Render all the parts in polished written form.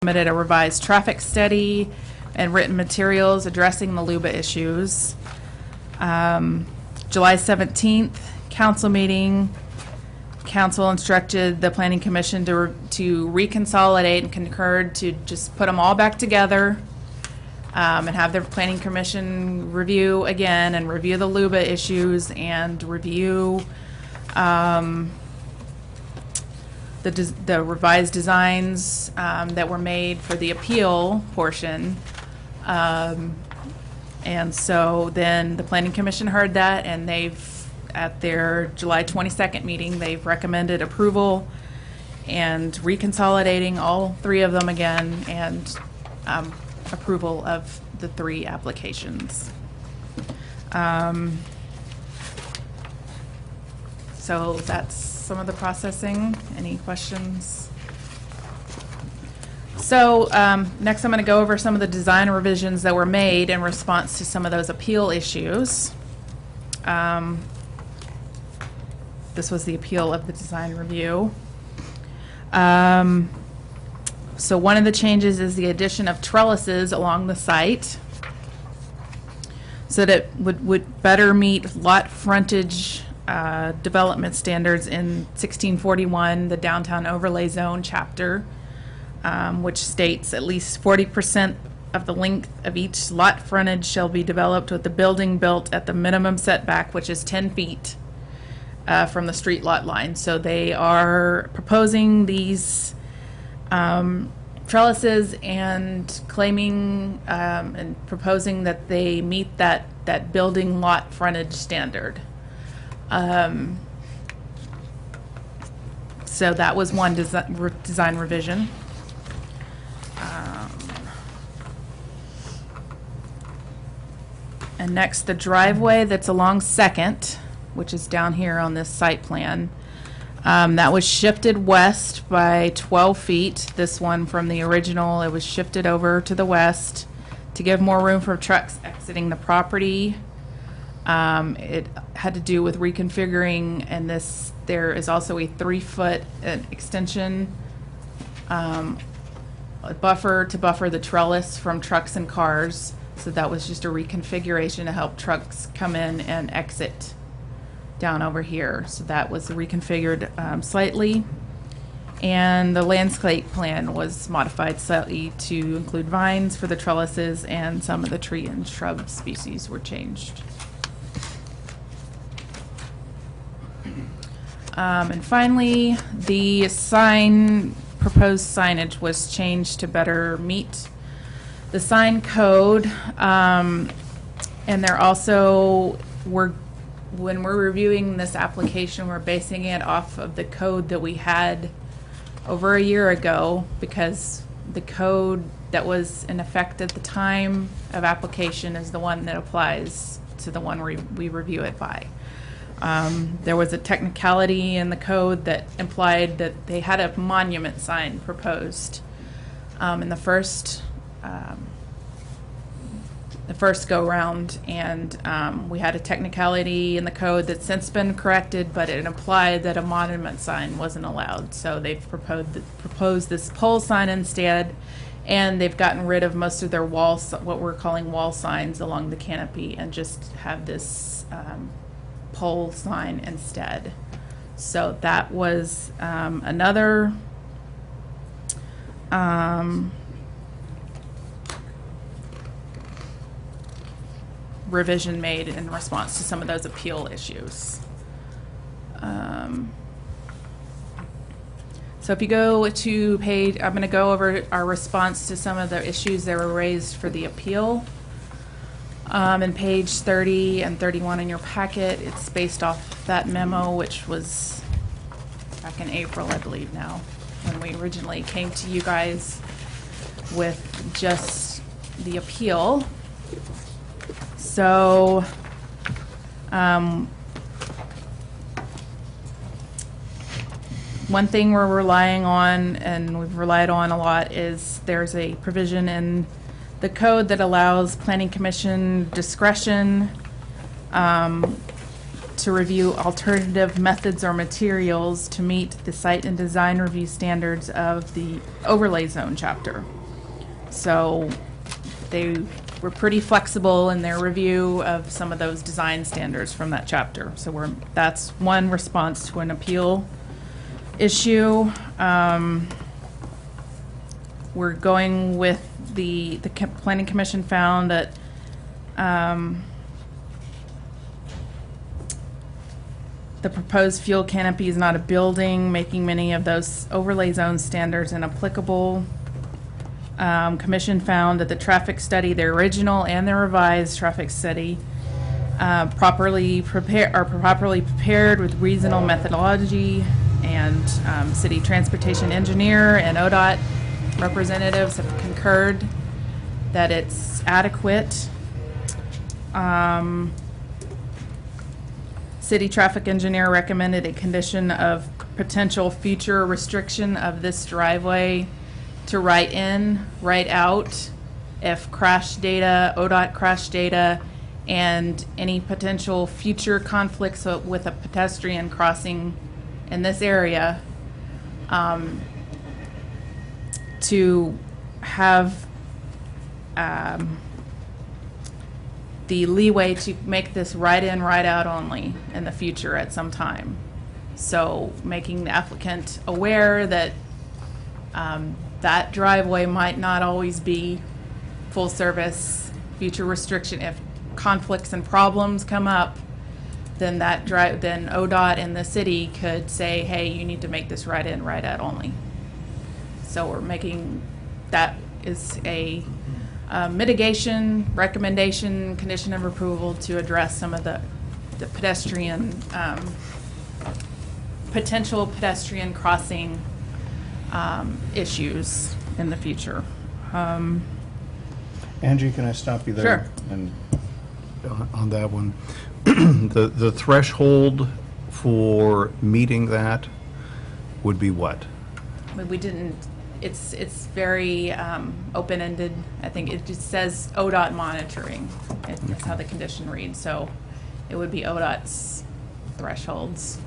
submitted a revised traffic study and written materials addressing the LUBA issues. July 17th, council meeting. Council instructed the Planning Commission to reconsolidate and concurred to just put them all back together and have their Planning Commission review again and review the LUBA issues and review the revised designs that were made for the appeal portion. And so then the Planning Commission heard that, and they've, at their July 22nd meeting, they've recommended approval and reconsolidating all three of them again, and approval of the three applications. So that's some of the processing. Any questions? So next I'm going to go over some of the design revisions that were made in response to some of those appeal issues. This was the appeal of the design review. So one of the changes is the addition of trellises along the site so that it would better meet lot frontage development standards in 1641, the Downtown Overlay Zone chapter, which states at least 40% of the length of each lot frontage shall be developed with the building built at the minimum setback, which is 10 feet from the street lot line. So they are proposing these trellises and claiming and proposing that they meet that building lot frontage standard. So that was one design revision. And next, the driveway that's along Second, which is down here on this site plan, that was shifted west by 12 feet. This one from the original, it was shifted over to the west to give more room for trucks exiting the property. It had to do with reconfiguring, and there is also a 3-foot extension a buffer to buffer the trellis from trucks and cars. So that was just a reconfiguration to help trucks come in and exit down over here. So that was reconfigured slightly. And the landscape plan was modified slightly to include vines for the trellises, and some of the tree and shrub species were changed. And finally, the proposed signage was changed to better meet the sign code. And there also when we're reviewing this application, we're basing it off of the code that we had over a year ago, because the code that was in effect at the time of application is the one that applies to the one we review it by. There was a technicality in the code that implied that they had a monument sign proposed in the first go-round, and we had a technicality in the code that's since been corrected, but it implied that a monument sign wasn't allowed. So they've proposed this pole sign instead, and they've gotten rid of most of their what we're calling wall signs along the canopy, and just have this pole sign instead. So that was another revision made in response to some of those appeal issues. So if you go to page, I'm going to go over our response to some of the issues that were raised for the appeal. In page 30 and 31 in your packet, it's based off that memo, which was back in April, I believe now, when we originally came to you guys with just the appeal. So one thing we're relying on, and we've relied on a lot, is there's a provision in the code that allows Planning Commission discretion to review alternative methods or materials to meet the site and design review standards of the overlay zone chapter. So they were pretty flexible in their review of some of those design standards from that chapter. So that's one response to an appeal issue. We're going with the Planning Commission found that the proposed fuel canopy is not a building, making many of those overlay zone standards inapplicable. Commission found that the traffic study, the original and the revised traffic study, properly prepared with reasonable methodology, and city transportation engineer and ODOT representatives have concurred that it's adequate. City traffic engineer recommended a condition of potential future restriction of this driveway to write in, write out if crash data, ODOT crash data, and any potential future conflicts with a pedestrian crossing in this area, to have the leeway to make this write in, write out only in the future at some time. So making the applicant aware that that driveway might not always be full service, future restriction. If conflicts and problems come up, then then ODOT and the city could say, hey, you need to make this write in, write out only. So we're making, that is a mitigation recommendation, condition of approval to address some of the pedestrian, potential pedestrian crossing issues in the future. Angie, can I stop you there? Sure. And on that one, the threshold for meeting that would be what? We didn't, it's very open-ended. I think it just says ODOT monitoring. That's how the condition reads. So it would be ODOT's thresholds.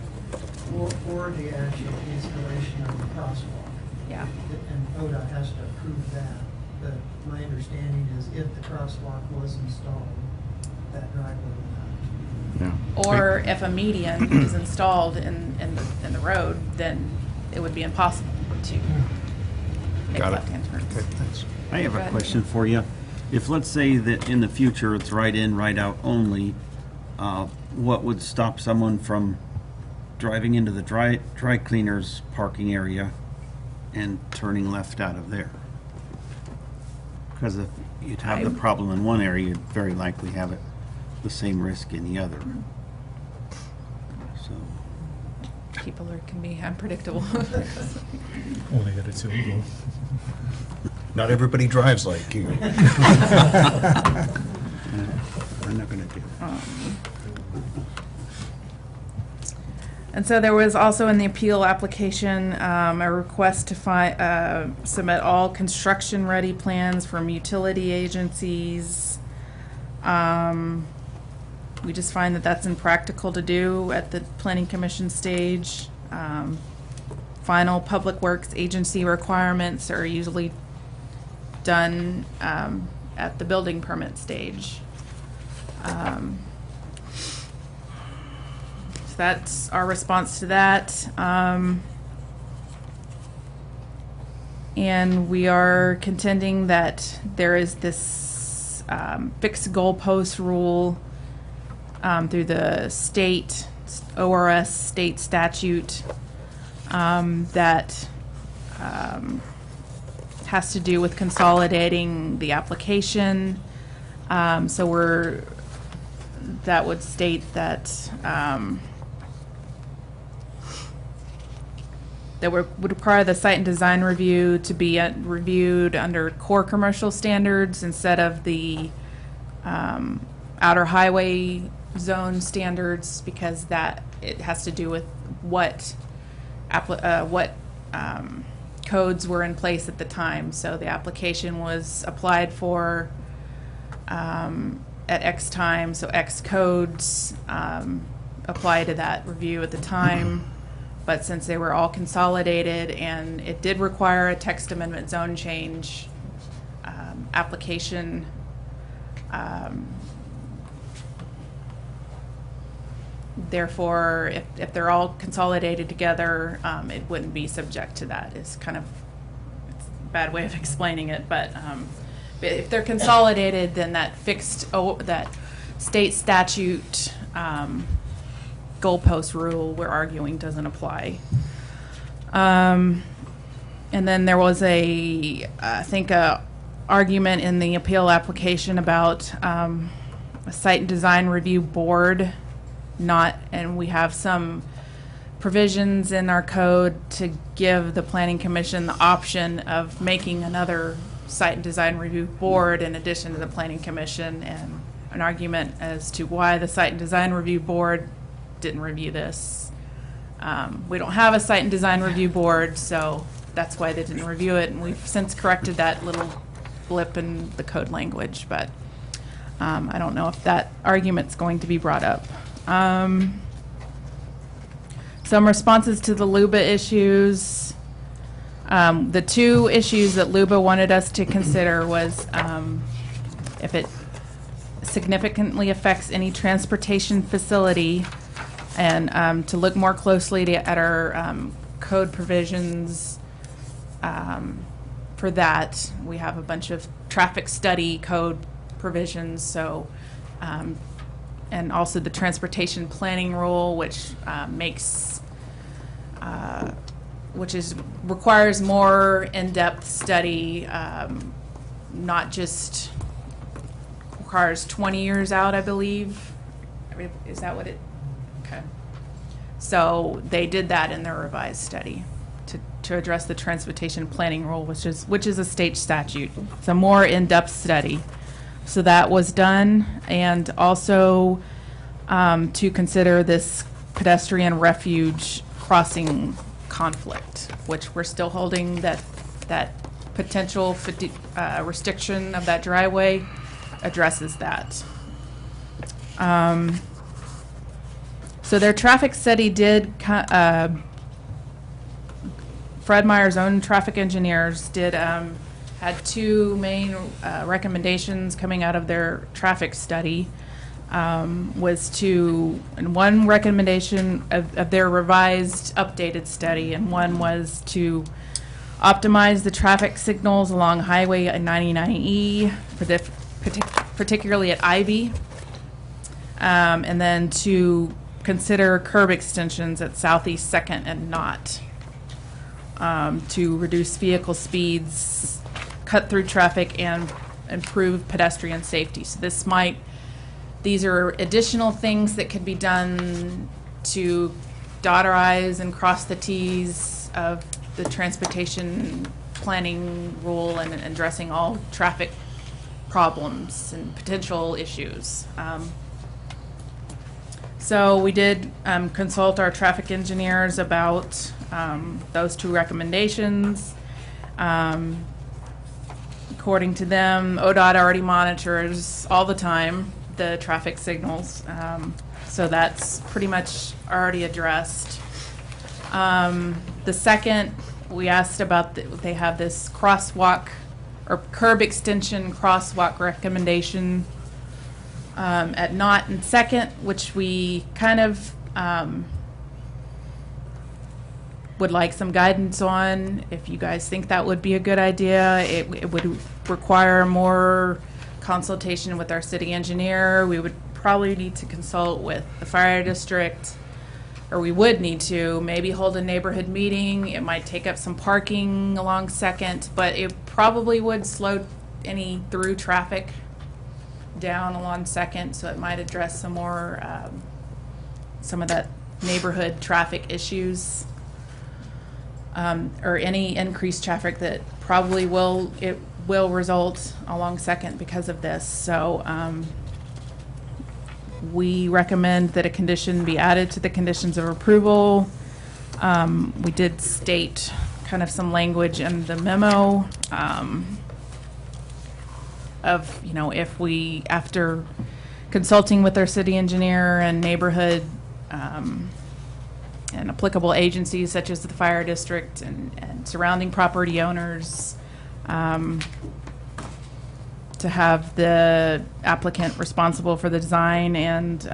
Or the actual installation of the crosswalk. Yeah. And ODOT has to approve that. But my understanding is if the crosswalk was installed, that driveway would not. Yeah. Or if a median is installed in the road, then it would be impossible to make Got it. left-hand turns. Okay, thanks. I have Go a ahead. question for you. If, let's say that in the future it's write in, write out only, what would stop someone from driving into the dry cleaners parking area and turning left out of there? Because if you'd have the problem in one area, you'd very likely have it the same risk in the other. So, People can be unpredictable. Only that it's illegal. Not everybody drives like you. we're not going to do it. And so there was also in the appeal application a request to submit all construction-ready plans from utility agencies. We just find that that's impractical to do at the Planning Commission stage. Final public works agency requirements are usually done at the building permit stage. So that's our response to that. And we are contending that there is this fixed goalpost rule through the state ORS state statute that has to do with consolidating the application. So that would state that that would require the site and design review to be reviewed under core commercial standards instead of the outer highway zone standards, because that it has to do with what codes were in place at the time. So the application was applied for at X time, so X codes apply to that review at the time. But since they were all consolidated and it did require a text amendment zone change application, therefore, if they're all consolidated together, it wouldn't be subject to that. It's kind of it's a bad way of explaining it, but if they're consolidated, then that that state statute goalpost rule we're arguing doesn't apply. And then there was I think a argument in the appeal application about a site and design review board and we have some provisions in our code to give the Planning Commission the option of making another site and design review board in addition to the Planning Commission, and an argument as to why the site and design review board didn't review this. We don't have a site and design review board, so that's why they didn't review it, and we've since corrected that little blip in the code language, but I don't know if that argument's going to be brought up. Some responses to the LUBA issues. The two issues that LUBA wanted us to consider was if it significantly affects any transportation facility, and to look more closely at our code provisions for that. We have a bunch of traffic study code provisions, so and also the transportation planning rule, which requires more in-depth study, not just requires 20 years out, I believe. Is that what it? Okay. So they did that in their revised study to address the transportation planning rule, which is a state statute. It's a more in-depth study. So that was done, and also to consider this pedestrian refuge crossing conflict, which we're still holding that potential restriction of that driveway addresses that. So their traffic study did, Fred Meyer's own traffic engineers had two main recommendations coming out of their traffic study. And one recommendation of their revised updated study, and one was to optimize the traffic signals along Highway 99E, particularly at Ivy, and then to consider curb extensions at Southeast 2nd and Knott to reduce vehicle speeds, cut through traffic, and improve pedestrian safety. So these are additional things that could be done to dot our I's and cross the T's of the transportation planning rule and addressing all traffic problems and potential issues. So we did consult our traffic engineers about those two recommendations. According to them, ODOT already monitors all the time the traffic signals, so that's pretty much already addressed. The second, we asked about they have this crosswalk or curb extension crosswalk recommendation at Knott and 2nd, which we kind of would like some guidance on. If you guys think that would be a good idea, it would require more consultation with our city engineer. We would probably need to consult with the fire district, or we would need to maybe hold a neighborhood meeting. It might take up some parking along 2nd, but it probably would slow any through traffic down along 2nd, so it might address some more some of that neighborhood traffic issues, or any increased traffic that probably will result along 2nd because of this. So we recommend that a condition be added to the conditions of approval. We did state kind of some language in the memo of, if we, after consulting with our city engineer and neighborhood and applicable agencies such as the fire district and surrounding property owners, to have the applicant responsible for the design and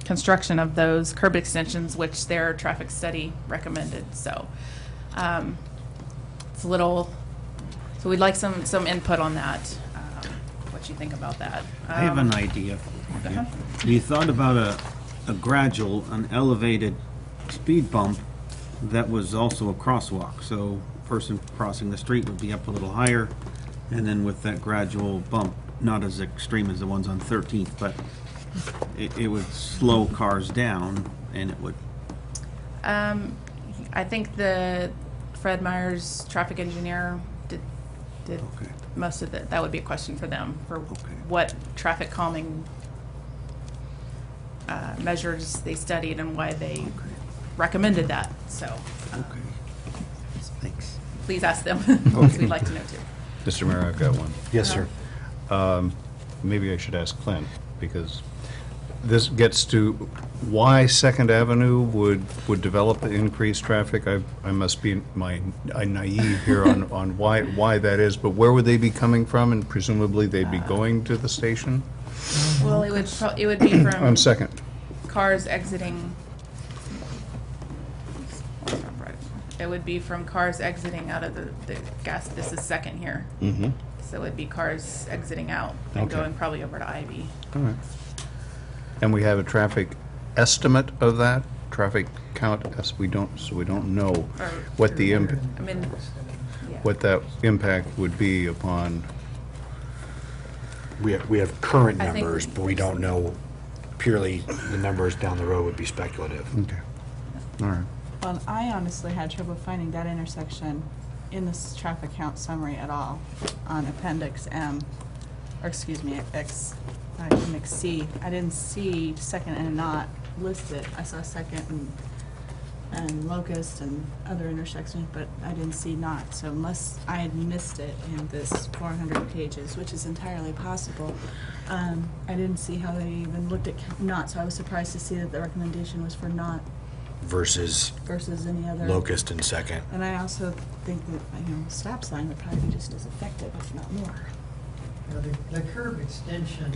construction of those curb extensions, which their traffic study recommended. So it's a little, so we'd like some input on that, what you think about that. I have an idea. Go ahead. We thought about a gradual, an elevated speed bump that was also a crosswalk. So person crossing the street would be up a little higher, and then with that gradual bump, not as extreme as the ones on 13th, but it would slow cars down, and it would. I think the Fred Myers traffic engineer did Okay. most of that would be a question for them, for Okay. what traffic calming measures they studied and why they recommended that. So Okay. Thanks. please ask them, because we'd like to know too. Mr. Mayor, I've got one. Yes, sir. Maybe I should ask Clint, because this gets to why Second Avenue would develop the increased traffic. I must be naive here on why that is, but where would they be coming from? And presumably they'd be going to the station Well, it would be from on Second. cars exiting. It would be from cars exiting out of the gas. This is Second here. Mm-hmm. So it'd be cars exiting out and Okay. going probably over to Ivy. All right. And we have a traffic estimate of that, traffic count, we don't know Or- what the I mean, yeah. what that impact would be upon, We have current I think numbers, but we don't know purely the numbers down the road would be speculative. okay, all right. Well, I honestly had trouble finding that intersection in this traffic count summary at all on Appendix M, or excuse me, Appendix C. I didn't see Second and not listed. I saw Second and Locust and other intersections, but I didn't see not. So unless I had missed it in this 400 pages, which is entirely possible, I didn't see how they even looked at not. So I was surprised to see that the recommendation was for not Versus versus any other. Locust and Second. And I also think that, a stop sign would probably be just as effective, if not more. The curb extension,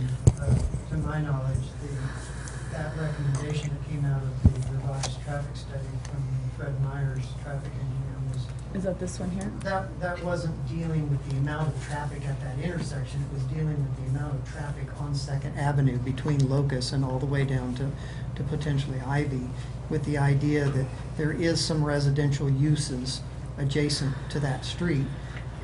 to my knowledge, that recommendation that came out of the revised traffic study from Fred Myers, traffic engineer, Is that this one here? that wasn't dealing with the amount of traffic at that intersection. It was dealing with the amount of traffic on Second Avenue between Locust and all the way down to potentially Ivy, with the idea that there is some residential uses adjacent to that street.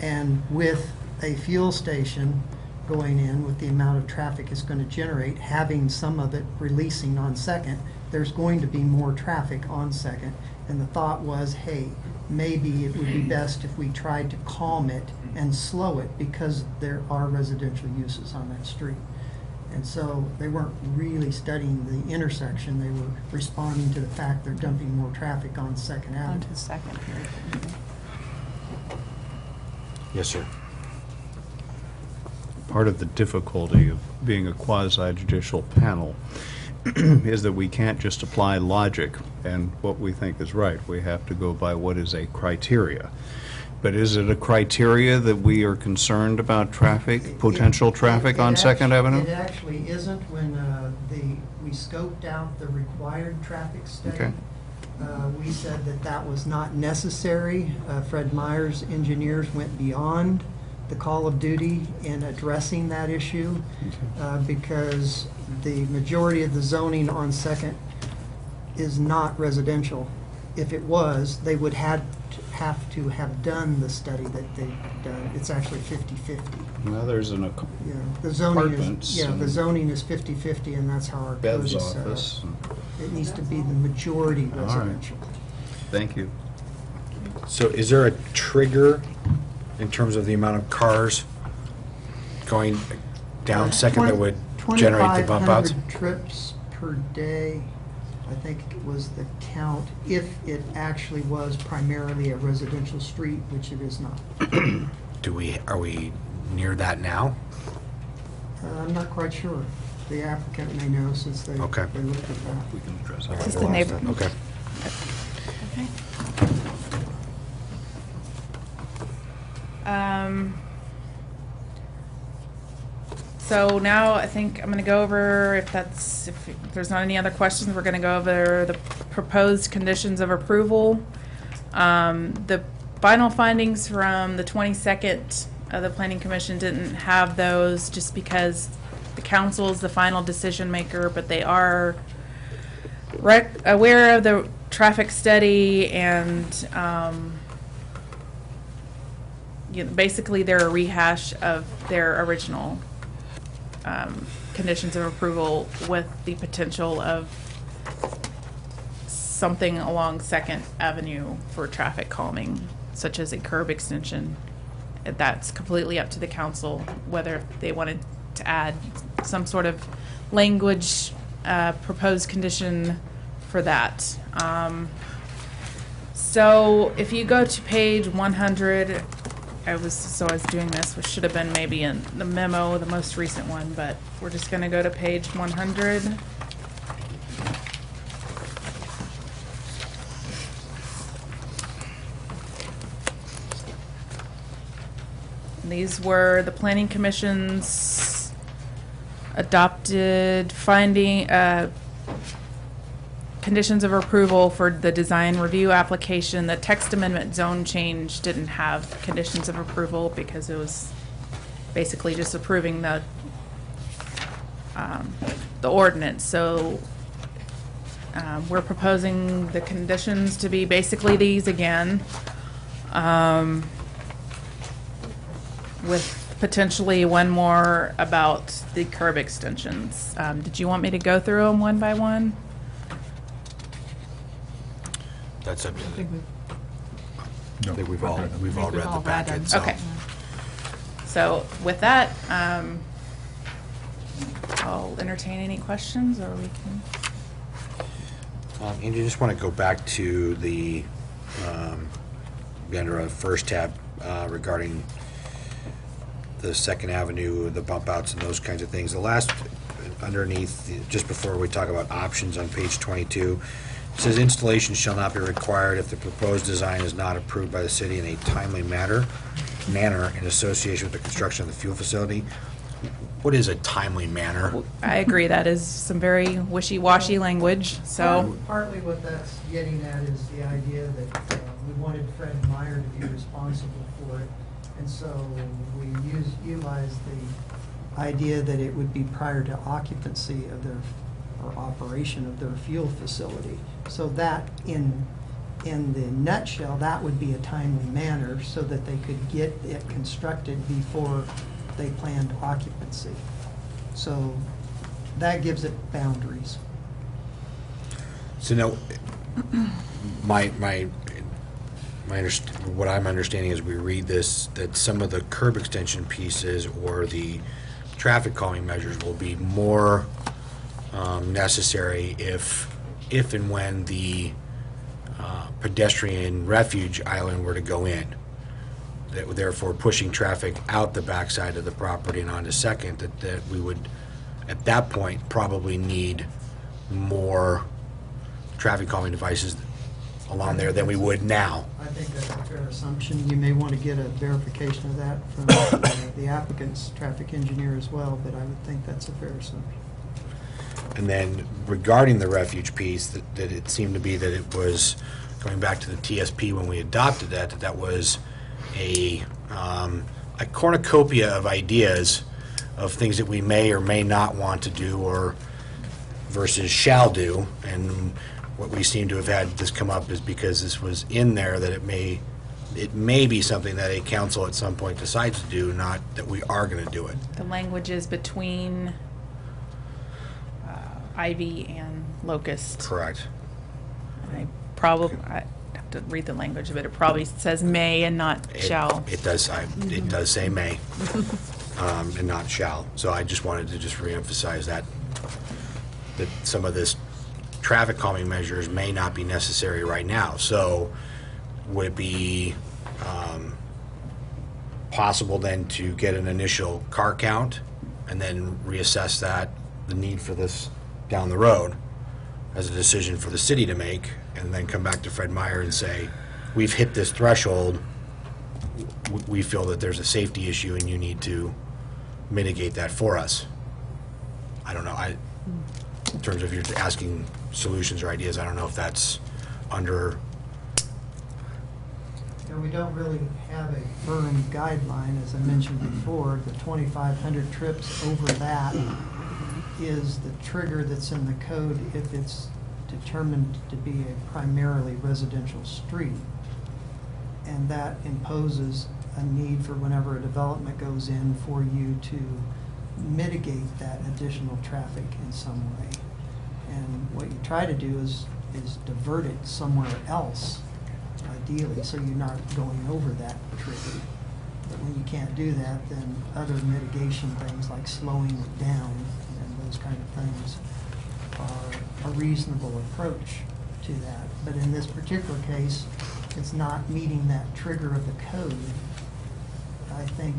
And with a fuel station going in, with the amount of traffic it's going to generate, having some of it releasing on Second, there's going to be more traffic on Second. And the thought was, hey, maybe it would be best if we tried to calm it and slow it, because there are residential uses on that street. And so they weren't really studying the intersection, they were responding to the fact they're dumping more traffic on Second Avenue. Onto Second here. Yes, sir. Part of the difficulty of being a quasi-judicial panel is that we can't just apply logic and what we think is right. We have to go by what is a criteria. But is it a criteria that we are concerned about traffic, potential traffic on Second Avenue? It actually isn't. When we scoped out the required traffic study, Okay. we said that was not necessary. Fred Myers engineers went beyond the call of duty in addressing that issue, because the majority of the zoning on Second is not residential. If it was, they would have to have done the study that they've done. It's actually 50-50. Well, there's an Yeah, the zoning Apartments is, yeah, the and zoning is 50-50, and that's how our code Bev's is set up. office. It needs to be the majority All right. residential. Thank you. So is there a trigger in terms of the amount of cars going down Second that would generate the bump outs? 2,500 trips per day, I think was the count, if it actually was primarily a residential street, which it is not. Are we near that now? I'm not quite sure. the applicant may know since they looked Okay. at that. We can address All right, that. Just we'll the ask neighbor. that. Okay. Okay. So now I think I'm gonna go over, if there's not any other questions, we're gonna go over the proposed conditions of approval. The final findings from the 22nd of the Planning Commission didn't have those just because the council is the final decision maker, but they are aware of the traffic study and basically they're a rehash of their original conditions of approval with the potential of something along Second Avenue for traffic calming, such as a curb extension. That's completely up to the council whether they wanted to add some sort of language, proposed condition for that. So if you go to page 100, I was doing this, which should have been maybe in the memo, the most recent one, but we're just gonna go to page 100. And these were the Planning Commission's adopted conditions of approval for the design review application. The text amendment zone change didn't have conditions of approval because it was basically just approving the ordinance. So we're proposing the conditions to be basically these again, with potentially one more about the curb extensions. Did you want me to go through them one by one? That's up to the, No, I think we've all read the packet, so. Okay. So with that, I'll entertain any questions, or we can. And you just want to go back to the, under a first tab regarding the Second Avenue, the bump outs and those kinds of things. The last, underneath, just before we talk about options on page 22, it says installation shall not be required if the proposed design is not approved by the city in a timely manner in association with the construction of the fuel facility. What is a timely manner? I agree, that is some very wishy-washy language, so. Partly what that's getting at is the idea that we wanted Fred Meyer to be responsible for it. And so we utilized the idea that it would be prior to occupancy of their, or operation of their fuel facility. So that, in the nutshell, that would be a timely manner so that they could get it constructed before they planned occupancy. So that gives it boundaries. So now, what I'm understanding as we read this, that some of the curb extension pieces or the traffic calming measures will be more necessary if and when the pedestrian refuge island were to go in. Therefore pushing traffic out the backside of the property and onto Second, that we would, at that point, probably need more traffic calming devices along there than we would now. I think that's a fair assumption. You may want to get a verification of that from the applicant's traffic engineer as well, but I would think that's a fair assumption. And then regarding the refuge piece, that it seemed to be that it was, going back to the TSP when we adopted that was a cornucopia of ideas of things that we may or may not want to do or versus shall do. And what we seem to have had this come up is because this was in there that it may be something that a council at some point decides to do, not that we are going to do it. The language is between Ivy and Locust. Correct. I have to read the language, but it probably says may and not shall. It does. It does say may, and not shall. So I just wanted to just reemphasize that some of this traffic calming measures may not be necessary right now. So would it be possible then to get an initial car count and then reassess that the need for this down the road as a decision for the city to make, and then come back to Fred Meyer and say, we've hit this threshold, we feel that there's a safety issue and you need to mitigate that for us. I don't know, in terms of you're asking solutions or ideas, I don't know if that's under, We don't really have a firm guideline, as I mentioned before. The 2,500 trips over that is the trigger that's in the code if it's determined to be a primarily residential street. And that imposes a need for whenever a development goes in for you to mitigate that additional traffic in some way. And what you try to do is divert it somewhere else, ideally, so you're not going over that trigger. But when you can't do that, then other mitigation things like slowing it down and those kind of things are a reasonable approach to that. But in this particular case, it's not meeting that trigger of the code. I think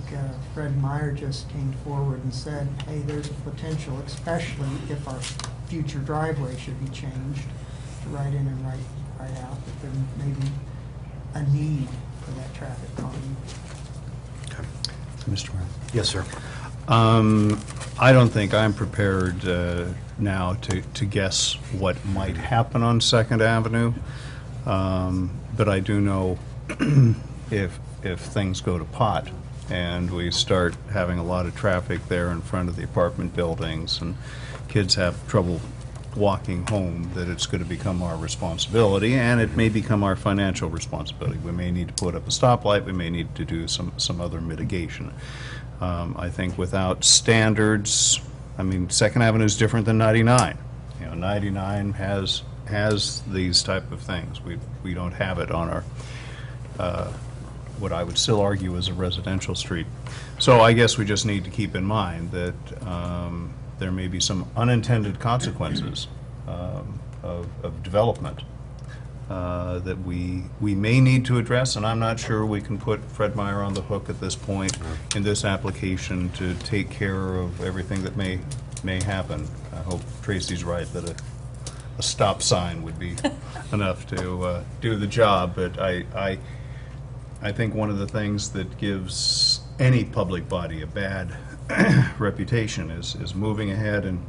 Fred Meyer just came forward and said, hey, there's a potential, especially if our future driveway should be changed to right in and right out, that there may be a need for that traffic calming. Mr. Mayor. yes, sir. I don't think I'm prepared now to guess what might happen on Second Avenue, but I do know if things go to pot and we start having a lot of traffic there in front of the apartment buildings and kids have trouble walking home, that it's going to become our responsibility, and it may become our financial responsibility. We may need to put up a stoplight, we may need to do some other mitigation. I think without standards, I mean, Second Avenue is different than 99. 99 has these type of things. We don't have it on our, what I would still argue is a residential street. So I guess we just need to keep in mind that there may be some unintended consequences of development that we may need to address, and I'm not sure we can put Fred Meyer on the hook at this point in this application to take care of everything that may happen. I hope Tracy's right that a stop sign would be enough to do the job, but I think one of the things that gives any public body a bad reputation is moving ahead and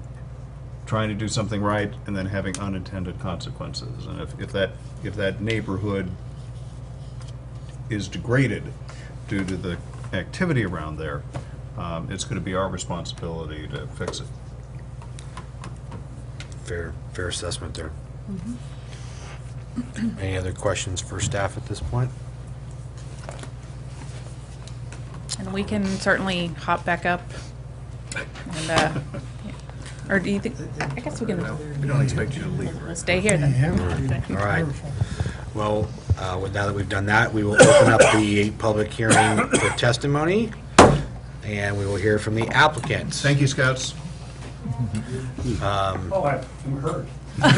trying to do something right and then having unintended consequences. And if that neighborhood is degraded due to the activity around there, it's going to be our responsibility to fix it. Fair assessment there. Any other questions for staff at this point? And we can certainly hop back up and, or do you think, I guess we can We don't expect you to leave. stay here then. All right. Well, now that we've done that, we will open up the public hearing for testimony, and we will hear from the applicants. Thank you, Scouts. I'm hurt. I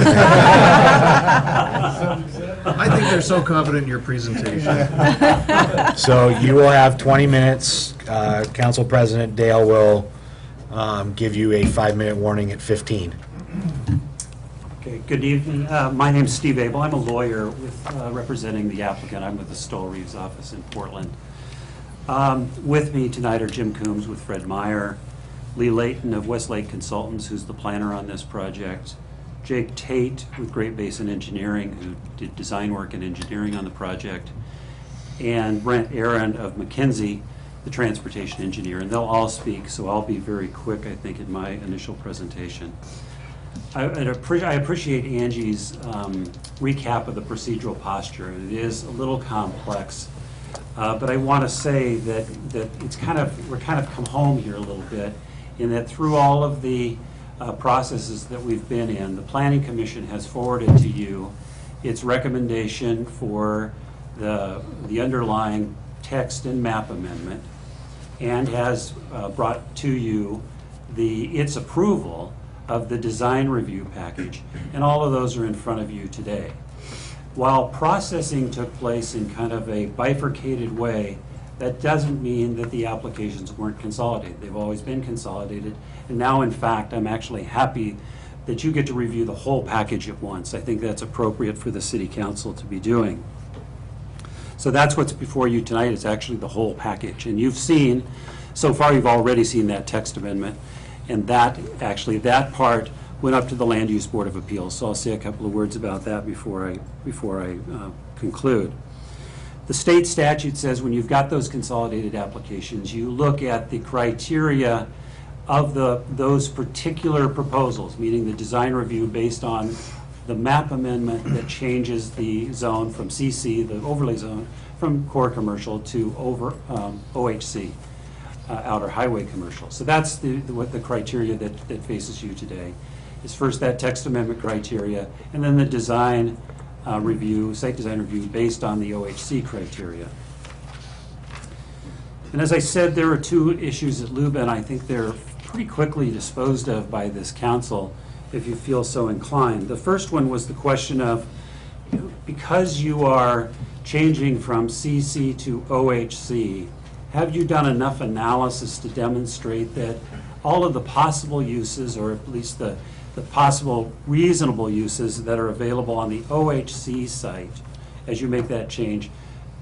think they're so confident in your presentation. So you will have 20 minutes. Council President Dale will give you a 5-minute warning at 15. Okay, good evening. My name's Steve Abel. I'm a lawyer with representing the applicant. I'm with the Stoll Reeves office in Portland. With me tonight are Jim Coombs with Fred Meyer, Lee Layton of Westlake Consultants, who's the planner on this project, Jake Tate with Great Basin Engineering, who did design work and engineering on the project, and Brent Aaron of McKinsey, the transportation engineer. And they'll all speak, so I'll be very quick, I think, in my initial presentation. I appreciate Angie's recap of the procedural posture. It is a little complex, but I want to say that we're kind of come home here a little bit, in that through all of the processes that we've been in, the Planning Commission has forwarded to you its recommendation for the underlying text and map amendment, and has brought to you its approval of the design review package, and all of those are in front of you today. While processing took place in kind of a bifurcated way That doesn't mean that the applications weren't consolidated. They've always been consolidated. And now, in fact, I'm actually happy that you get to review the whole package at once. I think that's appropriate for the city council to be doing. So that's what's before you tonight. It's actually the whole package. And you've seen, so far you've already seen that text amendment. And that, actually, that part went up to the Land Use Board of Appeals. So I'll say a couple of words about that before I conclude. The state statute says when you've got those consolidated applications, you look at the criteria of those particular proposals, meaning the design review based on the map amendment that changes the zone from CC, the overlay zone, from core commercial to OHC, outer highway commercial. So that's what the criteria that faces you today. Is first that text amendment criteria, and then the design review, site design review based on the OHC criteria. And as I said, there are two issues at Luba, and I think they're pretty quickly disposed of by this council, if you feel so inclined. The first one was the question of, because you are changing from CC to OHC, have you done enough analysis to demonstrate that all of the possible uses, or at least the possible reasonable uses that are available on the OHC site as you make that change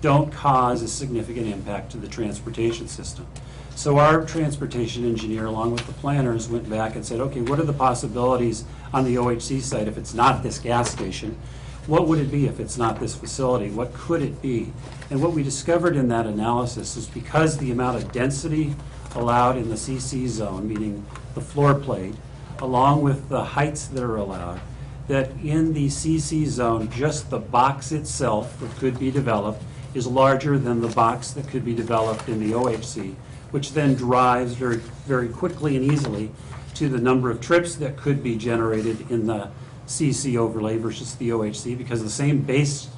don't cause a significant impact to the transportation system? So our transportation engineer, along with the planners, went back and said, okay, what are the possibilities on the OHC site if it's not this gas station? What would it be if it's not this facility? What could it be? And what we discovered in that analysis is because the amount of density allowed in the CC zone, meaning the floor plate, along with the heights that are allowed, that in the CC zone, just the box itself that could be developed is larger than the box that could be developed in the OHC, which then drives very, very quickly and easily to the number of trips that could be generated in the CC overlay versus the OHC, because the same base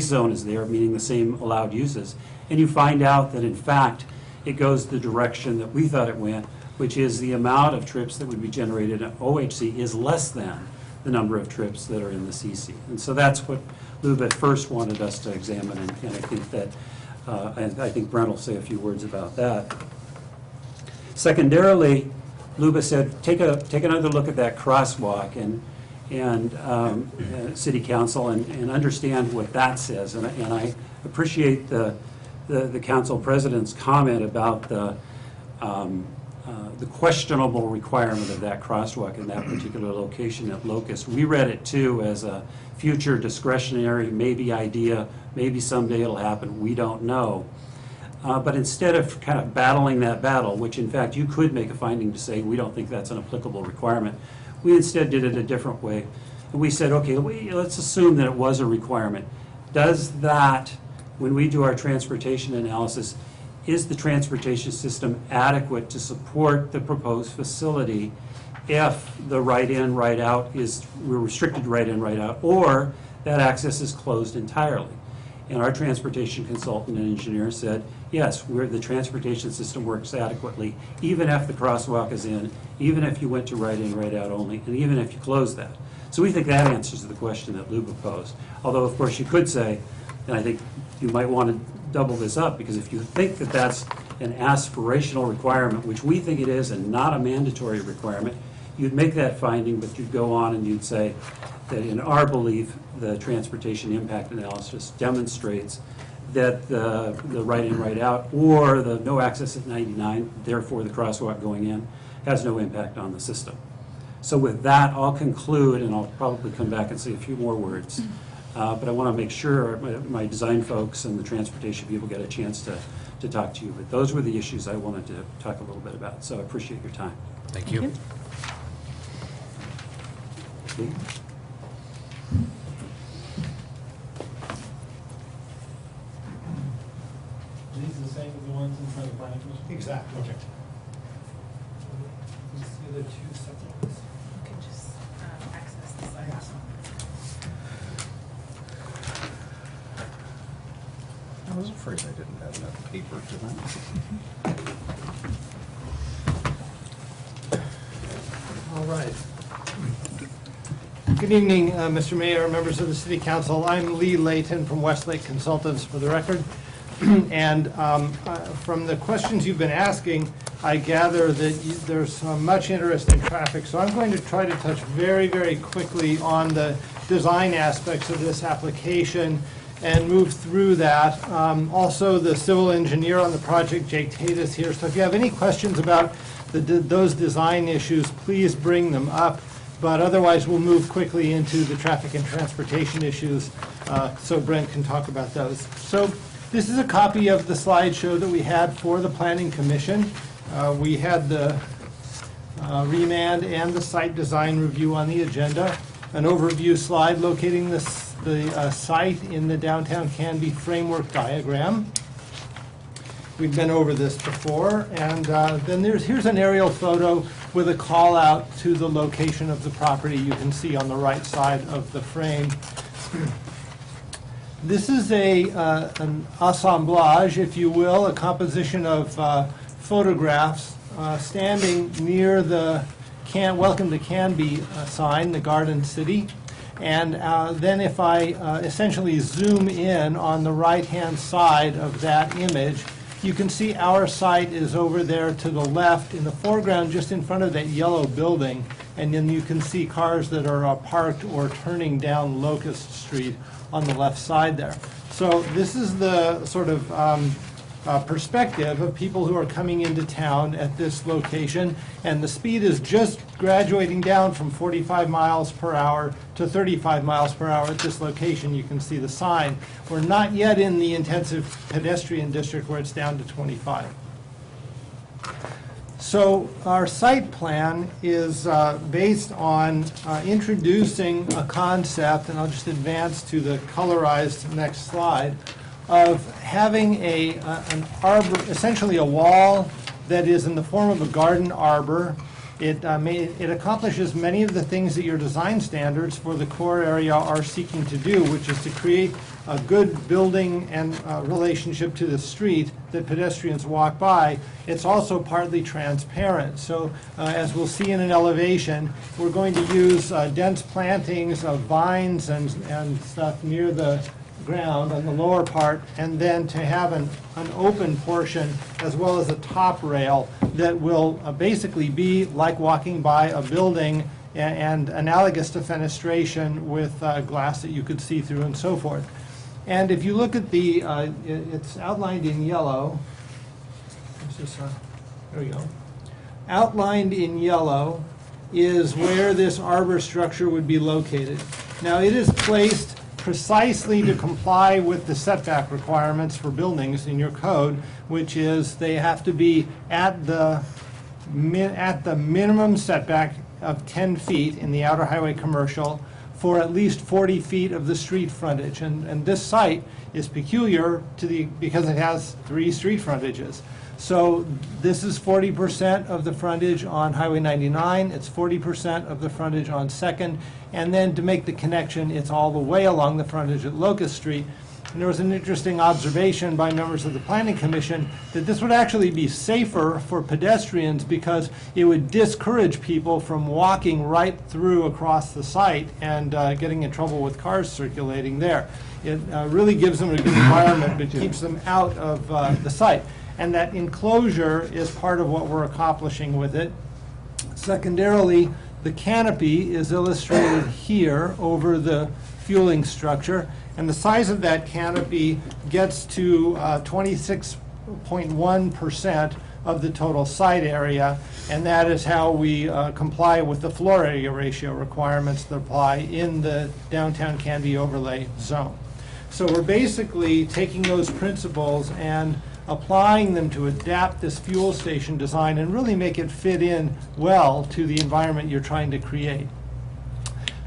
zone is there, meaning the same allowed uses. And you find out that, in fact, it goes the direction that we thought it went, which is the amount of trips that would be generated in OHC is less than the number of trips that are in the CC. And so that's what Luba first wanted us to examine, and I think that, and I think Brent will say a few words about that. Secondarily, Luba said, take another look at that crosswalk and City Council and understand what that says. And I appreciate the council president's comment about the questionable requirement of that crosswalk in that particular location at Locust. We read it too as a future discretionary, maybe idea, maybe someday it'll happen, we don't know. But instead of kind of battling that battle, which in fact you could make a finding to say we don't think that's an applicable requirement, we instead did it a different way. We said, okay, let's assume that it was a requirement. Does that, when we do our transportation analysis, is the transportation system adequate to support the proposed facility if the right-in, right-out we're restricted right-in, right-out, or that access is closed entirely? And our transportation consultant and engineer said, yes, the transportation system works adequately, even if the crosswalk is in, even if you went to right-in, right-out only, and even if you close that. So we think that answers the question that Luba posed. Although, of course, you could say, and I think you might want to double this up, because if you think that that's an aspirational requirement, which we think it is, and not a mandatory requirement, you'd make that finding, but you'd go on and you'd say that in our belief, the transportation impact analysis demonstrates that the right-in, right-out, or the no access at 99, therefore the crosswalk going in, has no impact on the system. So with that, I'll conclude, and I'll probably come back and say a few more words. But I want to make sure my design folks and the transportation people get a chance to talk to you. But those were the issues I wanted to talk a little bit about. So I appreciate your time. Thank you. Okay. These are the same as the ones in front of the planning commission? Exactly. Okay. These are the two separate ones. You can just access the site. I was afraid I didn't have enough paper tonight. All right. Good evening, Mr. Mayor, members of the City Council. I'm Lee Layton from Westlake Consultants, for the record. And from the questions you've been asking, I gather that there's much interest in traffic. So I'm going to try to touch very, very quickly on the design aspects of this application and move through that. Also, the civil engineer on the project, Jake Tate, is here. So if you have any questions about those design issues, please bring them up. But otherwise, we'll move quickly into the traffic and transportation issues so Brent can talk about those. So this is a copy of the slideshow that we had for the Planning Commission. We had the remand and the site design review on the agenda. An overview slide locating the site in the downtown Canby framework diagram. We've been over this before, and then here's an aerial photo with a call out to the location of the property you can see on the right side of the frame. This is an assemblage, if you will, a composition of photographs standing near the Welcome to Canby sign, the Garden City. And then if I essentially zoom in on the right-hand side of that image, you can see our site is over there to the left in the foreground, just in front of that yellow building. And then you can see cars that are parked or turning down Locust Street on the left side there. So this is the sort of perspective of people who are coming into town at this location, and the speed is just graduating down from 45 miles per hour to 35 miles per hour at this location. You can see the sign. We're not yet in the intensive pedestrian district where it's down to 25. So our site plan is based on introducing a concept, and I'll just advance to the colorized next slide, of having an arbor, essentially a wall that is in the form of a garden arbor. It accomplishes many of the things that your design standards for the core area are seeking to do, which is to create a good building and relationship to the street that pedestrians walk by. It's also partly transparent. So as we'll see in an elevation, we're going to use dense plantings of vines and stuff near the ground on the lower part, and then to have an open portion as well as a top rail that will basically be like walking by a building and analogous to fenestration with glass that you could see through and so forth. And if you look at the, it's outlined in yellow. There we go. Outlined in yellow is where this arbor structure would be located. Now it is placed precisely to comply with the setback requirements for buildings in your code, which is they have to be at the minimum setback of 10 feet in the outer highway commercial for at least 40 feet of the street frontage. And this site is peculiar to because it has 3 street frontages. So this is 40% of the frontage on Highway 99, it's 40% of the frontage on 2nd, and then to make the connection, it's all the way along the frontage at Locust Street. And there was an interesting observation by members of the Planning Commission that this would actually be safer for pedestrians because it would discourage people from walking right through across the site and getting in trouble with cars circulating there. It really gives them a good environment, but keeps them out of the site. And that enclosure is part of what we're accomplishing with it. Secondarily, the canopy is illustrated here over the fueling structure, and the size of that canopy gets to 26.1% of the total site area, and that is how we comply with the floor area ratio requirements that apply in the downtown Canby overlay zone. So we're basically taking those principles and applying them to adapt this fuel station design and really make it fit in well to the environment you're trying to create.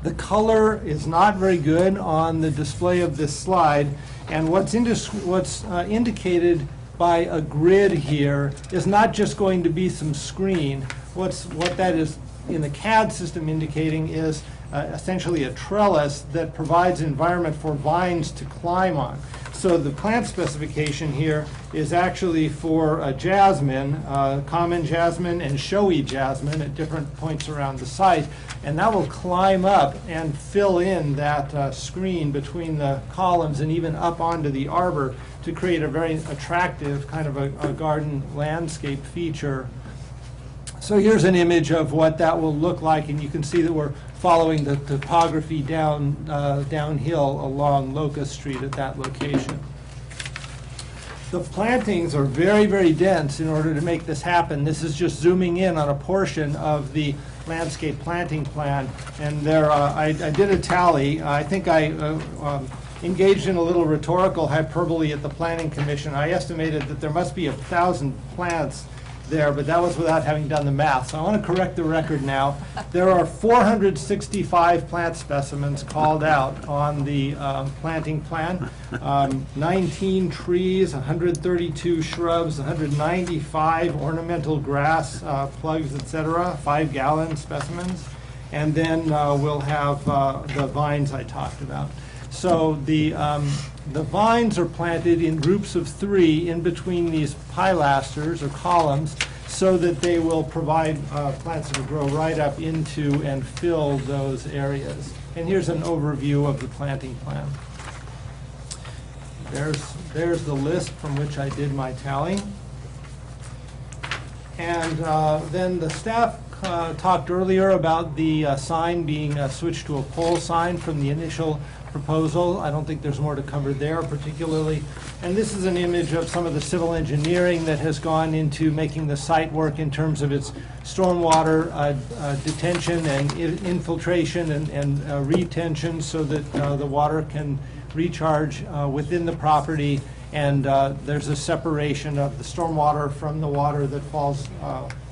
The color is not very good on the display of this slide, and what's indicated by a grid here is not just going to be some screen. What that is in the CAD system indicating is essentially a trellis that provides environment for vines to climb on. So the plant specification here is actually for jasmine, common jasmine and showy jasmine at different points around the site. And that will climb up and fill in that screen between the columns and even up onto the arbor to create a very attractive kind of a garden landscape feature. So here's an image of what that will look like, and you can see that we're following the topography downhill along Locust Street at that location. The plantings are very, very dense in order to make this happen. This is just zooming in on a portion of the landscape planting plan, and there I did a tally. I think I engaged in a little rhetorical hyperbole at the Planning Commission. I estimated that there must be 1,000 plants there, but that was without having done the math. So I want to correct the record now. There are 465 plant specimens called out on the planting plan. 19 trees, 132 shrubs, 195 ornamental grass, plugs, etc., 5-gallon specimens. And then we'll have the vines I talked about. So the vines are planted in groups of 3 in between these pilasters or columns so that they will provide plants that will grow right up into and fill those areas. And here's an overview of the planting plan. There's the list from which I did my tally. And then the staff talked earlier about the sign being switched to a pole sign from the initial proposal. I don't think there's more to cover there particularly. And this is an image of some of the civil engineering that has gone into making the site work in terms of its stormwater detention and infiltration and retention so that the water can recharge within the property. And there's a separation of the stormwater from the water that falls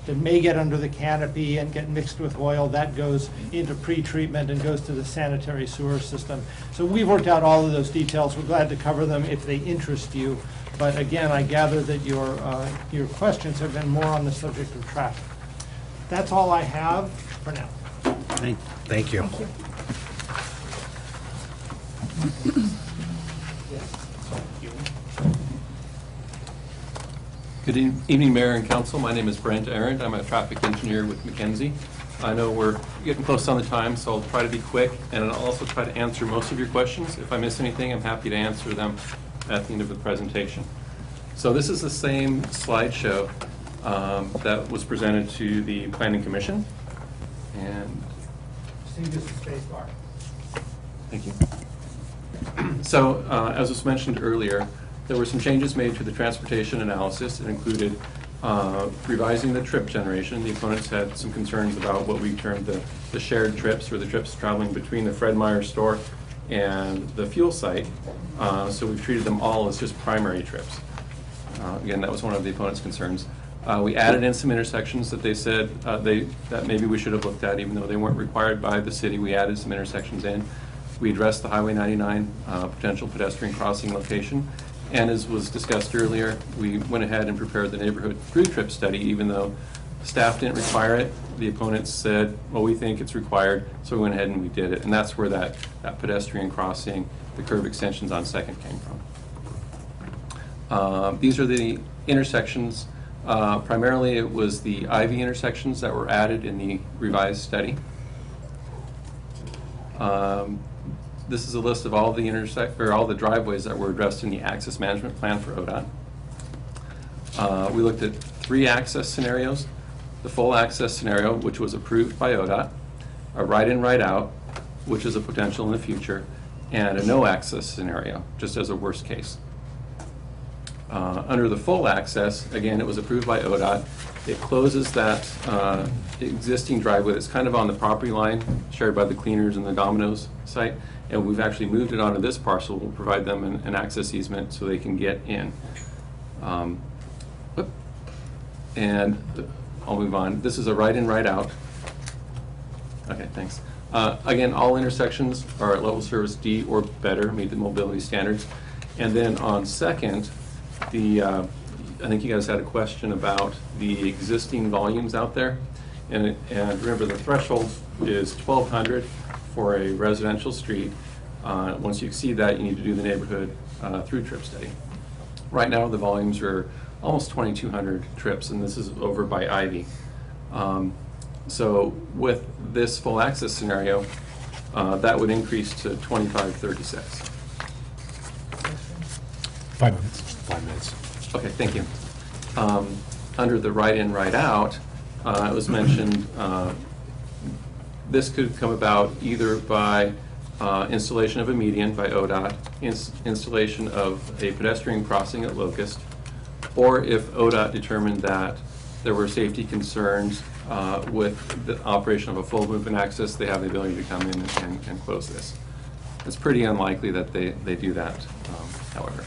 that may get under the canopy and get mixed with oil. That goes into pre-treatment and goes to the sanitary sewer system. So we've worked out all of those details. We're glad to cover them if they interest you. But again, I gather that your questions have been more on the subject of traffic. That's all I have for now. Thank you. Good evening, Mayor and Council. My name is Brent Arendt. I'm a traffic engineer with McKinsey. I know we're getting close on the time, so I'll try to be quick, and I'll also try to answer most of your questions. If I miss anything, I'm happy to answer them at the end of the presentation. So this is the same slideshow that was presented to the Planning Commission. And Steve, just a space bar. thank you. So, as was mentioned earlier, there were some changes made to the transportation analysis. It included revising the trip generation. The opponents had some concerns about what we termed the shared trips, or the trips traveling between the Fred Meyer store and the fuel site. So we've treated them all as just primary trips. Again, that was one of the opponents' concerns. We added in some intersections that they said that maybe we should have looked at, even though they weren't required by the city. We added some intersections in. We addressed the Highway 99 potential pedestrian crossing location. And as was discussed earlier, we went ahead and prepared the neighborhood through trip study, even though staff didn't require it. The opponents said, well, we think it's required, so we went ahead and we did it. And that's where that pedestrian crossing, the curb extensions on Second came from. These are the intersections. Primarily, it was the Ivy intersections that were added in the revised study. This is a list of all the all the driveways that were addressed in the access management plan for ODOT. We looked at 3 access scenarios: the full access scenario, which was approved by ODOT, a right-in, right-out, which is a potential in the future, and a no access scenario, just as a worst case. Under the full access, again, it was approved by ODOT. It closes that existing driveway that's kind of on the property line shared by the Cleaners and the Domino's site, and we've actually moved it onto this parcel. We'll provide them an access easement so they can get in. And I'll move on. This is a right-in, right-out. Okay, thanks. Again, all intersections are at level service D or better, meet the mobility standards. And then on Second, I think you guys had a question about the existing volumes out there. And remember, the threshold is 1,200 for a residential street. Once you exceed that, you need to do the neighborhood through trip study. Right now, the volumes are almost 2,200 trips, and this is over by Ivy. So with this full access scenario, that would increase to 2536. 5 minutes. 5 minutes. Okay, thank you. Under the right-in, right-out, it was mentioned this could come about either by installation of a median by ODOT, installation of a pedestrian crossing at Locust, or if ODOT determined that there were safety concerns with the operation of a full movement access, they have the ability to come in and close this. It's pretty unlikely that they do that, however.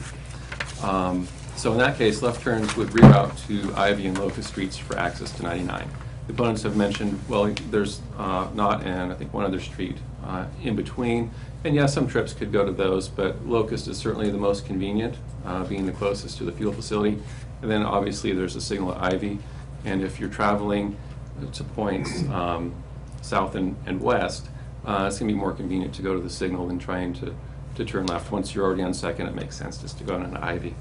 So in that case, left turns would reroute to Ivy and Locust Streets for access to 99. The opponents have mentioned, well, there's not and I think one other street in between. And yes, some trips could go to those, but Locust is certainly the most convenient, being the closest to the fuel facility. And then obviously there's a signal at Ivy. And if you're traveling to points south and west, it's going to be more convenient to go to the signal than trying to turn left. Once you're already on Second, it makes sense just to go on an Ivy.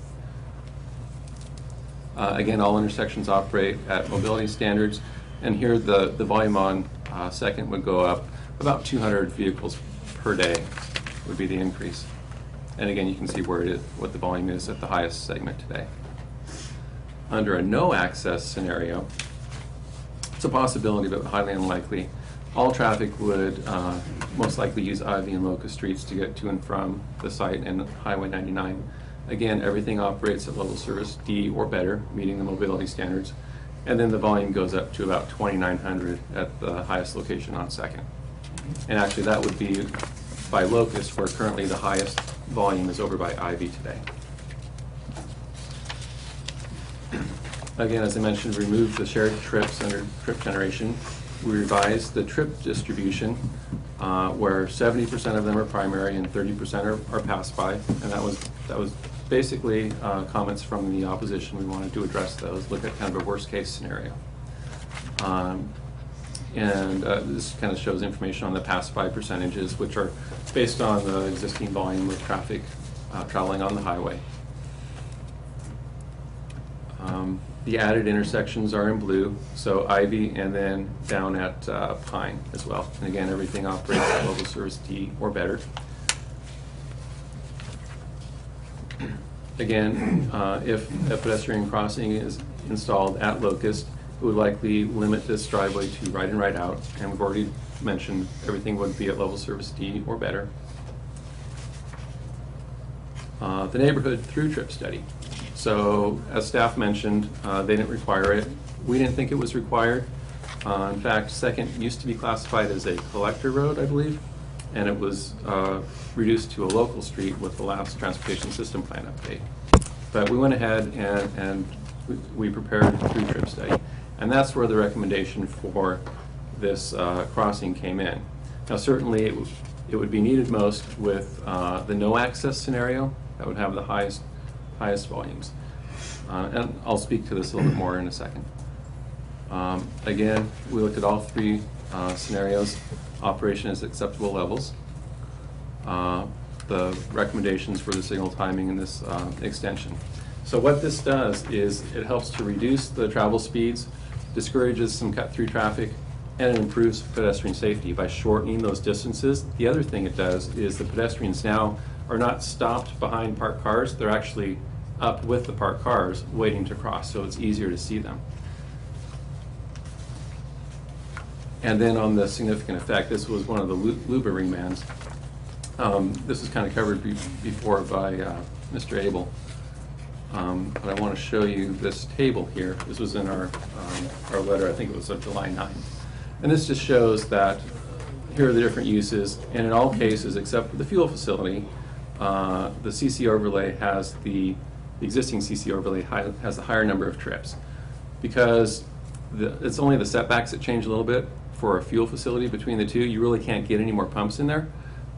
Again, all intersections operate at mobility standards, and here the volume on Second would go up about 200 vehicles per day would be the increase. And again, you can see where it is, what the volume is at the highest segment today. Under a no access scenario, it's a possibility but highly unlikely. All traffic would most likely use Ivy and Locust Streets to get to and from the site and Highway 99. Again, everything operates at level service D or better, meeting the mobility standards. And then the volume goes up to about 2,900 at the highest location on Second. And actually that would be by Locust, where currently the highest volume is over by Ivy today. Again, as I mentioned, remove the shared trips under trip generation. We revised the trip distribution where 70% of them are primary and 30% are pass-by, and that was basically comments from the opposition. We wanted to address those, look at kind of a worst-case scenario. This kind of shows information on the pass-by percentages, which are based on the existing volume of traffic traveling on the highway. The added intersections are in blue, so Ivy and then down at Pine as well. And again, everything operates at level service D or better. Again, if a pedestrian crossing is installed at Locust, it would likely limit this driveway to right in, right out. And we've already mentioned everything would be at level service D or better. The neighborhood through trip study. So as staff mentioned, they didn't require it. We didn't think it was required. In fact, Second used to be classified as a collector road, I believe, and it was reduced to a local street with the last transportation system plan update. But we went ahead and we prepared a through trip study. And that's where the recommendation for this crossing came in. Now certainly it would be needed most with the no access scenario. That would have the highest volumes. And I'll speak to this a little bit more in a second. Again, we looked at all three scenarios. Operation is acceptable levels. The recommendations for the signal timing in this extension. So what this does is it helps to reduce the travel speeds, discourages some cut-through traffic, and it improves pedestrian safety by shortening those distances. The other thing it does is the pedestrians now are not stopped behind parked cars. They're actually up with the parked cars waiting to cross, so it's easier to see them. And then on the significant effect, this was one of the LUBA remands. This is kind of covered before by Mr. Abel. But I want to show you this table here. This was in our letter, I think it was of July 9th. And this just shows that here are the different uses, and in all cases except for the fuel facility, the CC overlay has the existing CC overlay has a higher number of trips, because it's only the setbacks that change a little bit for a fuel facility between the two. You really can't get any more pumps in there.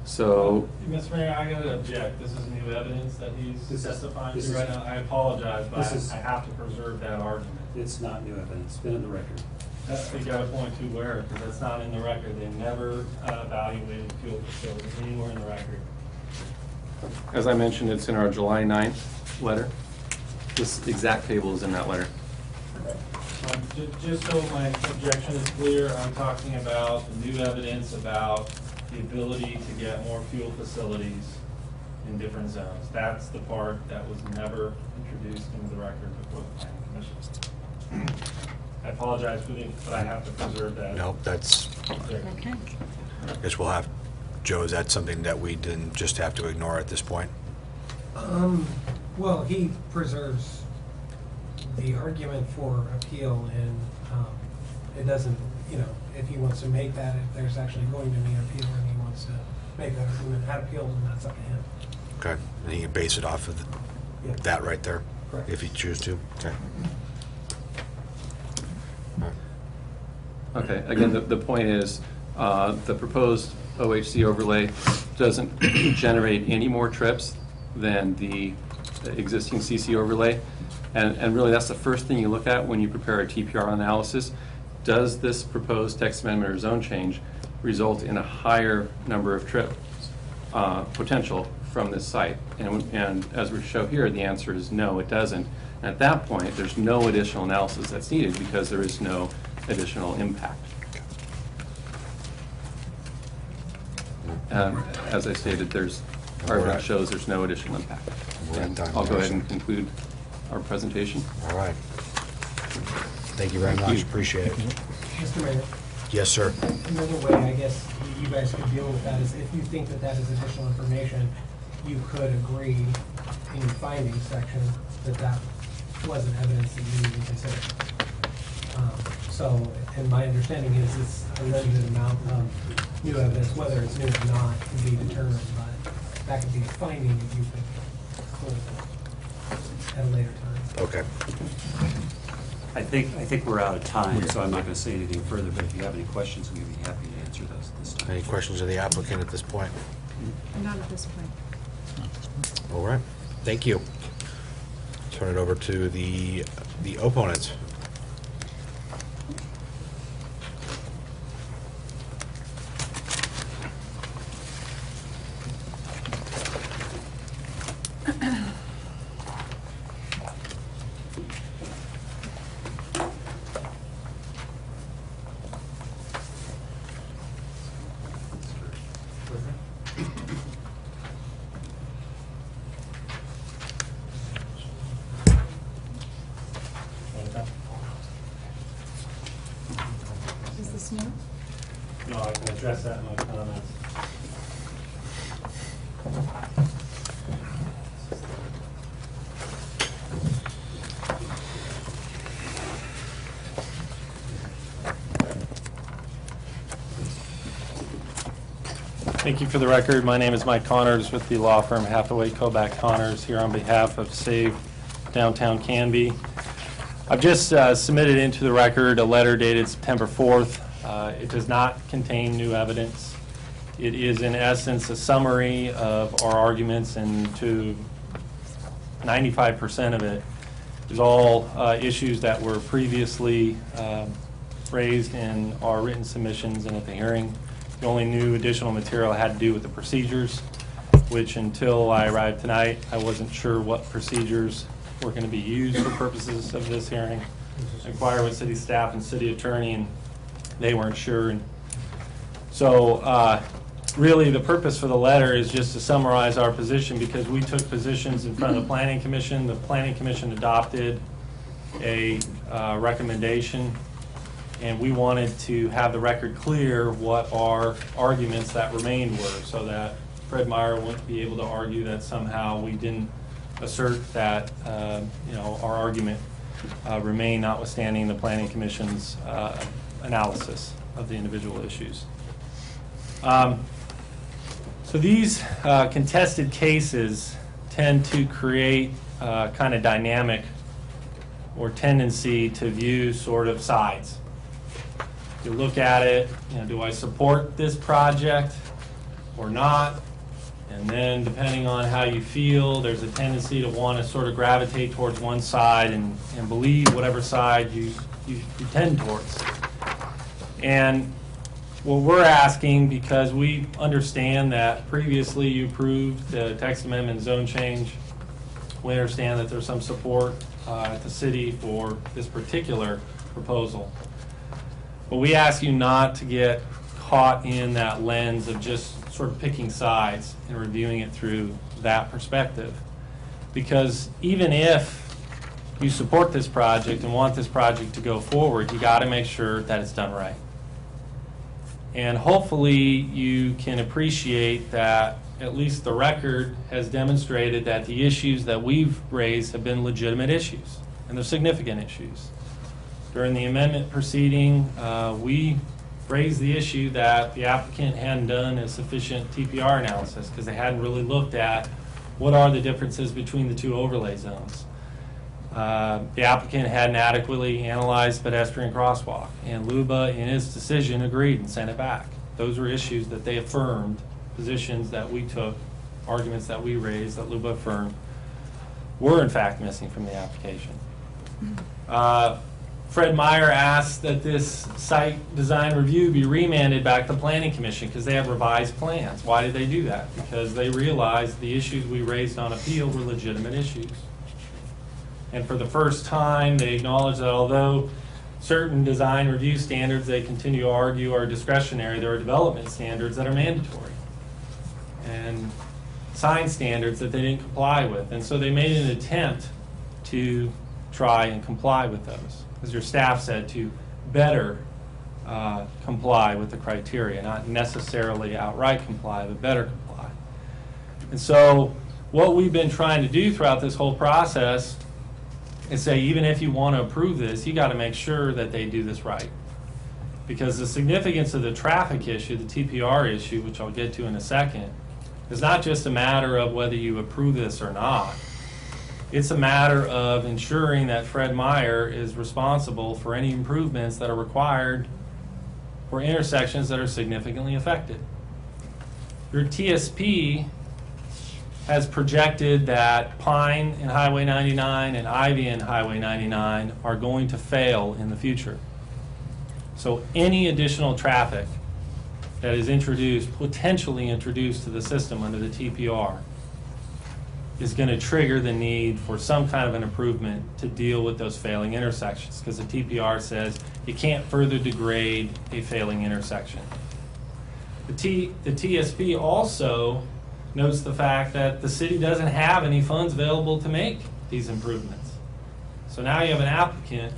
So, Mr. Mayor, I gotta object. This is new evidence that he's testifying to right now. I apologize, but I have to preserve that argument. It's not new evidence, it's been in the record. You gotta point to where, because that's not in the record. They never evaluated fuel facilities anywhere in the record. As I mentioned, it's in our July 9th letter. This exact table is in that letter. Just so my objection is clear, I'm talking about the new evidence about the ability to get more fuel facilities in different zones. That's the part that was never introduced into the record before the planning commission. I apologize for but I have to preserve that. Nope, that's, Okay. I guess we'll have, Joe, is that something that we didn't just have to ignore at this point? Well, he preserves the argument for appeal, and it doesn't, if he wants to make that, if there's actually going to be an appeal and he wants to make that argument at appeal, then that's up to him. Okay, and he can base it off of Yeah. that right there? Correct. If you choose to? Okay. Okay, again, the point is, the proposed OHC overlay doesn't generate any more trips than the existing CC overlay. And really, that's the first thing you look at when you prepare a TPR analysis. Does this proposed text amendment or zone change result in a higher number of trips potential from this site? And as we show here, the answer is no, it doesn't. And at that point, there's no additional analysis that's needed because there is no additional impact. As I stated, our evidence shows there's no additional impact. We're at And time. I'll go ahead and conclude our presentation. All right. Thank you very much, appreciate it. Mr. Mayor, Yes, sir. another way, I guess, you guys could deal with that is if you think that that is additional information, you could agree in your findings section that that wasn't evidence that you need to consider. So, and my understanding is it's a limited amount of new evidence, whether it's new or not, can be determined, but that could be a finding if you think at a later time. Okay. I think we're out of time, so I'm not going to say anything further, but if you have any questions, we'd be happy to answer those at this time. Any questions of the applicant at this point? Not at this point. All right, thank you. Turn it over to the opponents. Is this new? No, I can address that in my comments. Thank you for the record. My name is Mike Connors with the law firm Hathaway Koback Connors, here on behalf of Save Downtown Canby. I've just submitted into the record a letter dated September 4th. It does not contain new evidence. It is in essence a summary of our arguments, and to 95% of it is all issues that were previously raised in our written submissions and at the hearing. The only new additional material had to do with the procedures, which until I arrived tonight, I wasn't sure what procedures were going to be used for purposes of this hearing. I inquired with city staff and city attorney, and they weren't sure. And so really the purpose for the letter is just to summarize our position, because we took positions in front of the Planning Commission. The Planning Commission adopted a recommendation, and we wanted to have the record clear what our arguments that remained were, so that Fred Meyer wouldn't be able to argue that somehow we didn't assert that our argument remained notwithstanding the Planning Commission's analysis of the individual issues. So these contested cases tend to create kind of dynamic or tendency to view sort of sides. You look at it, do I support this project or not? And then depending on how you feel, there's a tendency to want to sort of gravitate towards one side and believe whatever side you tend towards. And what we're asking, because we understand that previously you approved the text amendment zone change, we understand that there's some support at the city for this particular proposal. But we ask you not to get caught in that lens of just sort of picking sides and reviewing it through that perspective. Because even if you support this project and want this project to go forward, you got to make sure that it's done right. And hopefully you can appreciate that at least the record has demonstrated that the issues that we've raised have been legitimate issues, and they're significant issues. During the amendment proceeding, we raised the issue that the applicant hadn't done a sufficient TPR analysis because they hadn't really looked at what are the differences between the two overlay zones. The applicant hadn't adequately analyzed pedestrian crosswalk, and LUBA in his decision agreed and sent it back. Those were issues that they affirmed, positions that we took, arguments that we raised that LUBA affirmed were in fact missing from the application. Fred Meyer asked that this site design review be remanded back to the Planning Commission because they have revised plans. Why did they do that? Because they realized the issues we raised on appeal were legitimate issues. And for the first time, they acknowledged that although certain design review standards they continue to argue are discretionary, there are development standards that are mandatory, and sign standards that they didn't comply with. And so they made an attempt to try and comply with those, as your staff said, to better comply with the criteria, not necessarily outright comply, but better comply. And so what we've been trying to do throughout this whole process is say, even if you want to approve this, you got to make sure that they do this right. Because the significance of the traffic issue, the TPR issue, which I'll get to in a second, is not just a matter of whether you approve this or not. It's a matter of ensuring that Fred Meyer is responsible for any improvements that are required for intersections that are significantly affected. Your TSP has projected that Pine and Highway 99 and Ivy and Highway 99 are going to fail in the future. So any additional traffic that is introduced, potentially introduced to the system under the TPR, is going to trigger the need for some kind of an improvement to deal with those failing intersections, because the TPR says you can't further degrade a failing intersection. The TSP also notes the fact that the city doesn't have any funds available to make these improvements. So now you have an applicant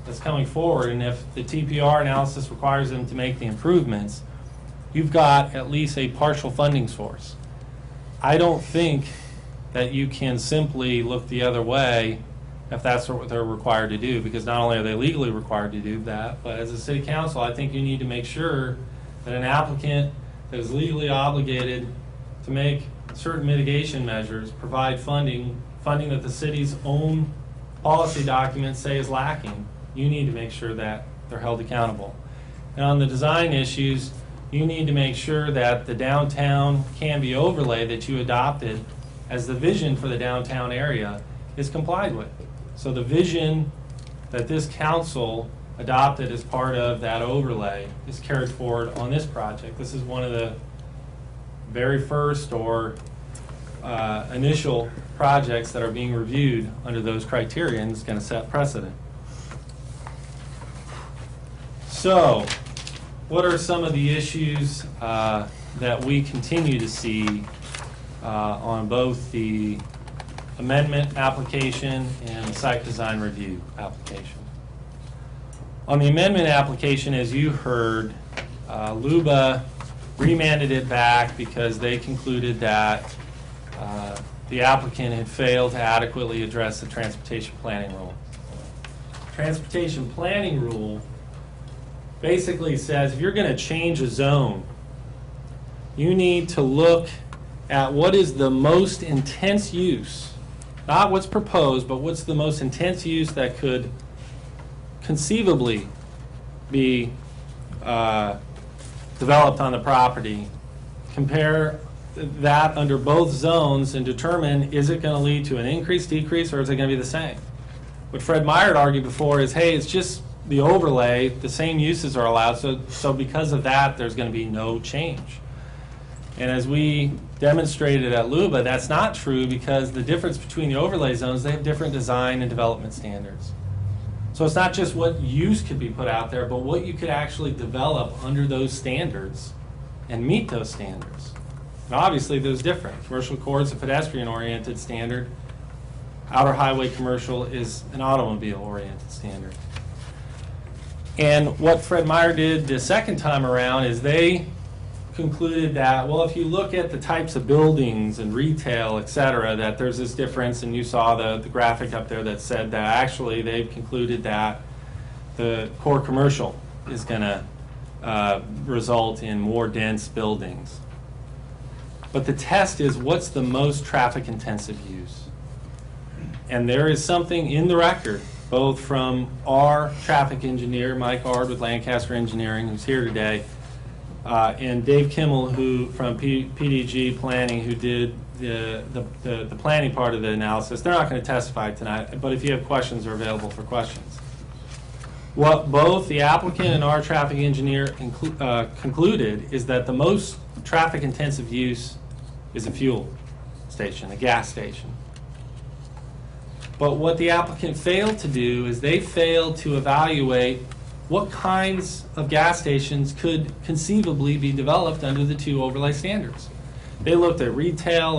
that's coming forward, and if the TPR analysis requires them to make the improvements, you've got at least a partial funding source. I don't think that you can simply look the other way if that's what they're required to do, because not only are they legally required to do that, but as a city council, I think you need to make sure that an applicant that is legally obligated to make certain mitigation measures, provide funding that the city's own policy documents say is lacking, you need to make sure that they're held accountable. And on the design issues, you need to make sure that the downtown Canby overlay that you adopted as the vision for the downtown area is complied with. So the vision that this council adopted as part of that overlay is carried forward on this project. This is one of the very first or initial projects that are being reviewed under those criteria, and it's going to set precedent. So, what are some of the issues that we continue to see on both the amendment application and the site design review application? On the amendment application, as you heard, LUBA remanded it back because they concluded that the applicant had failed to adequately address the transportation planning rule. Transportation planning rule basically says if you're going to change a zone, you need to look at what is the most intense use, not what's proposed, but what's the most intense use that could conceivably be developed on the property. Compare that under both zones and determine, is it going to lead to an increase, decrease, or is it going to be the same? What Fred Meyer had argued before is, hey, it's just the overlay, the same uses are allowed, so because of that, there's going to be no change. And as we demonstrated at Luba, that's not true because the difference between the overlay zones, they have different design and development standards. So it's not just what use could be put out there, but what you could actually develop under those standards and meet those standards. And obviously, there's different. Commercial core is a pedestrian-oriented standard. Outer highway commercial is an automobile-oriented standard. And what Fred Meyer did the second time around is they concluded that, well, if you look at the types of buildings and retail, et cetera, that there's this difference, and you saw the graphic up there that said that actually they've concluded that the core commercial is going to result in more dense buildings. But the test is, what's the most traffic-intensive use? And there is something in the record, both from our traffic engineer, Mike Ard with Lancaster Engineering, who's here today, and Dave Kimmel, who from PDG Planning, who did the planning part of the analysis. They're not going to testify tonight, but if you have questions, they're available for questions. What both the applicant and our traffic engineer concluded is that the most traffic-intensive use is a fuel station, a gas station. But what the applicant failed to do is they failed to evaluate what kinds of gas stations could conceivably be developed under the two overlay standards. They looked at retail